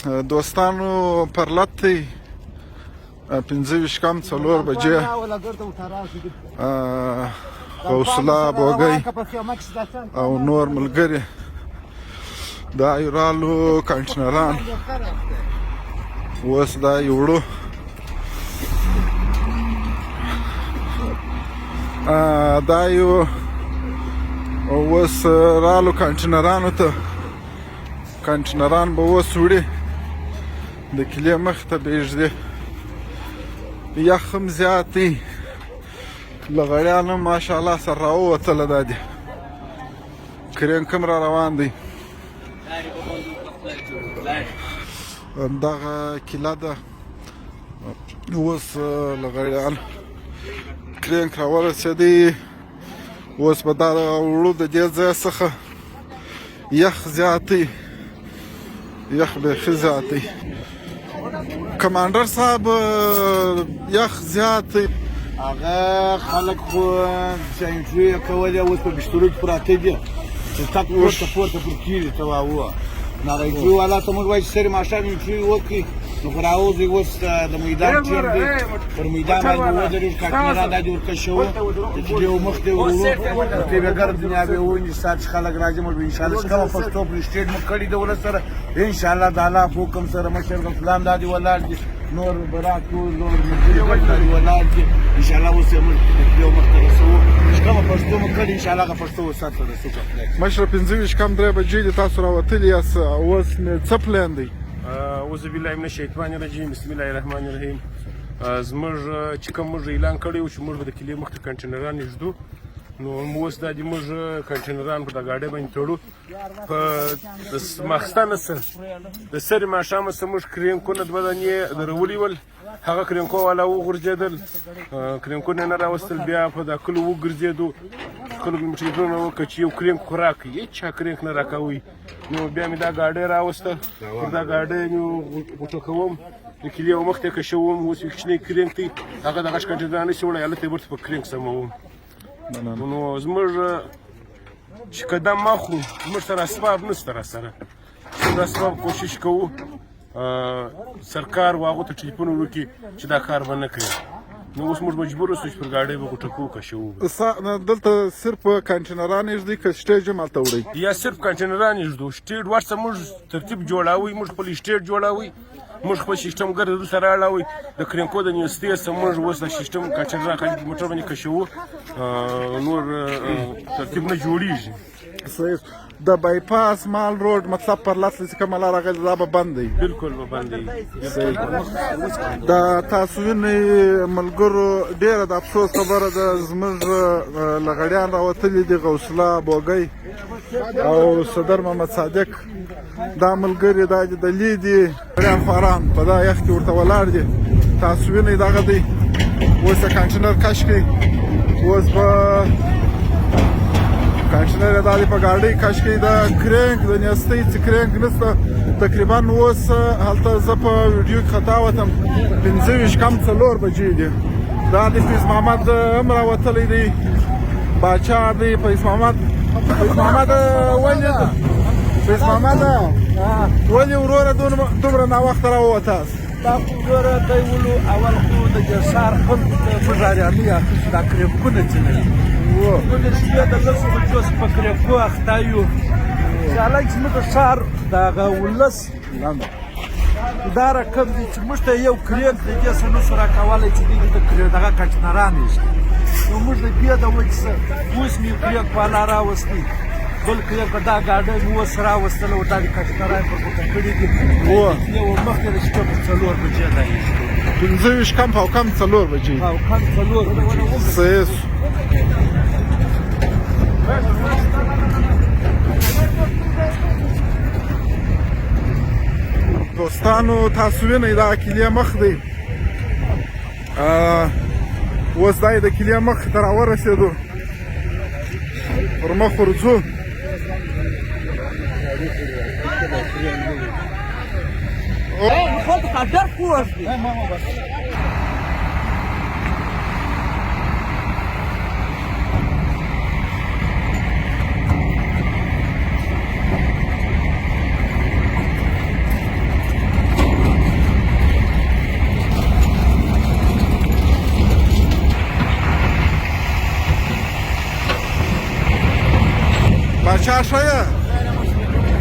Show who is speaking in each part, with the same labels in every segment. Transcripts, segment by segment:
Speaker 1: دوستانو پرلط دی 25 کم 4 بجې حوصله بوګی او نور ملګري دا یورالو کنټینران اوس دا یوړو دا یو اوس رالو کنټینرانو ته کنټینران به اوس وړي د کلي مخې ته بېږدي یخ هم زیات دی لغړیان هم ماشاءالله سره راووتله دا دي کرینک هم را روان دی همدغه کیله ده اوس لغړیان کرینک راورسېدی اوس به دا وړو د دې ځای څخه یخ زیات دی یخ بیخي زیات دی کمانډر صاحب یخ زیات دی
Speaker 2: هغه خلک خو انټرویو یې کولې اوس په بسترو کې پراته دي چې تک پورته پر کېږي ته واوه نو هغه انټرویو والا ته موږ وایو چې سرې ماښام انټرویو وکړي نو خو راوځي اوس د میدان ټیم دی پر میدان باندې ودرېږي کاټینران دا دې ورکشه وو چې دې مخ دې وروړو ته به ګرد دنیا به وویني ستا چې خلک راځي موږ به انشاءالله چې کومه پښتو پرسټیټ مو کړي د ولس سره انشاءالله د الله په حکم سره مشر غفلان دا دې ولاړ دي نور براتو نور ملګري دا دې ولاړ دي انشاءالله اوس یې موږ یو مخ ته رسوو چې کومه پښتو مو کړي انشاءالله هغه پښتو وساتو رسوو
Speaker 1: مشره 25 کم 3 بجې دي تاسو راوتلي یاست اوس څه پلان دی
Speaker 3: اعوذ بالله من الشیطان الرجیم بسم الله الرحمن الرحیم زموږ چې کوم موږ اعلان کړی و چې موږ به د کلي مخ ته کنټینران ږدو نو اوس دا دي موږ کنټینران په د ګاډۍ باندې تړو په د ماخستانه سره د سرې ماښامه څه موږ کرینکونه دوه دانې درولي ول هغه کرینکو والا وغورځېدل کرینکونه یې نه راوستل بیا په دا کلو وګرځېدو خلکو مې ټلیفونونه وکړه چې یو کرینک خو راکړئ هېڅ چا کرینک نه راکوئ نو بیا مې دا ګاډۍ راوسته پر دا ګاډۍ مې غوټه کوم د کلي یو مخ ته یې کشوم اوس یو کوچنی کرینک دی هغه دغه کنټینران نشي وړی هلته یې ورته په کرینک سموم نو زموږ چې قدم اخلو زموږ سره اسباب نشته راسره موږ اسباب کوشش کوو سرکار و هغو ته ټلیفون وکړي چې دا کار به نه کوي نو اوس موږ مجبور اوسو چې پر ګاډۍ به غوټه کوو کشوو
Speaker 1: دلته صرف کنټینران یې ږدي که سټیج هم هلته وړئ
Speaker 3: یا صرف کنټینران یې ږدو سټیج ورڅه موږ ترتیب جوړوئ موږ خپل سټیج جوړوئ موږ خپل سیسټم ګرد سره اړوئ د کرینکو د نیوستۍ څخه موږ اوس د سیسټم کنټینران خلک موټر باندې کشوو نور ترتیب نه جوړیږي
Speaker 1: صحیح د بایپاس مال روډ مطلب پر لاس چې کومه لاره راغلې دا به بند دی
Speaker 3: بالکل به بند دی
Speaker 1: دا تاسو وینئ ملګرو ډېره د افسوس خبره ده زموږ لغړیان راوتلي دي غوثله بوګی او صدر محمد صادق دا ملګري دا د لي دي لغړیان خواران په دا یخ کې ورته ولاړ دي تاسو وینئ دغه دی اوس د کنټینر کش کوي اوس به کنټینر یې دا دی په ګاډۍ کش کوي د کرینک د نیستۍ چې کرینک نشته تقریبا اوس هلته زه په ویډیو کې خطا وتم 25 کم 4 بجې دي دا د فیض محمد هم راوتلی دی باچا دی فیض محمد ولې فیض محمد ولې وروره دومره ناوخته راووتاست
Speaker 2: دا خو ګوره دی ولو اول خو د جسار خلکو ته موږ اریانۍ اخیستو دا کرینکونه چې نه موږ د شپې د 10 بجو څخه په کرینکو اخته یو چې هلک زموږ د ښار د هغه ولس دا رقم دی چې موږ ته یو کرینک د دې څه نشو راکولی چې دوی دغه کنټینران یې نو موږ د دې د وجې څه اوس مې یو کرینک والا راوستی بل کرینک دا ګاډۍ مې اوس راوستله او دا د کنټینران پر غوټه کړي دي یو مخکې د شپې په 4 بجې دا یې
Speaker 1: 25 کم او کم 4 بجې صحیح دوستانو تاسو وینئ دا کلي مخ دی اوس دا یې د کلي مخ ته راورسېدو پر مخ ورځو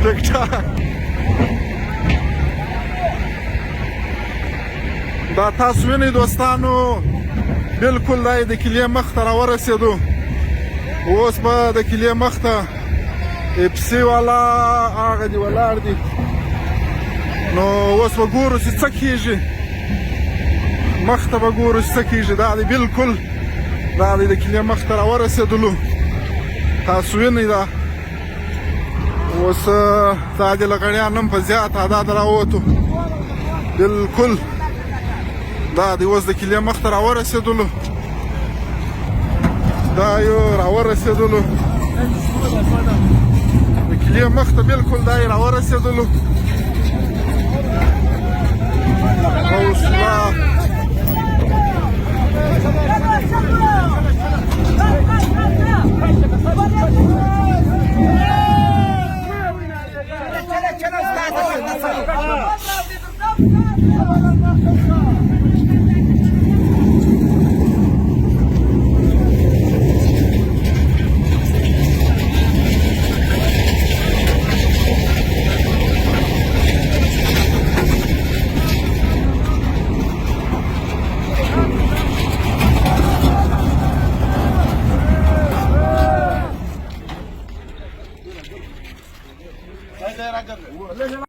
Speaker 1: ویکټا دا تاسو وینئ دوستانو بالکل دا د کلي مخ ته راورسېدو اوس به د کلي مخ ته پسې والا هغه دي ولاړ دي نو اوس به ګورو چې څه کېږي مخ ته به ګورو چې څه کېږي دا دی بالکل دا دی د کلي مخ ته راورسېدلو تاسو وینئ دا اوس دا د لغړیان هم په زیات تعداد راووتو بالکل دا دی اوس د کلي مخ ته راورسېدلو دا یو راورسېدلو د کلي مخ ته بالکل دا یې راورسېدلو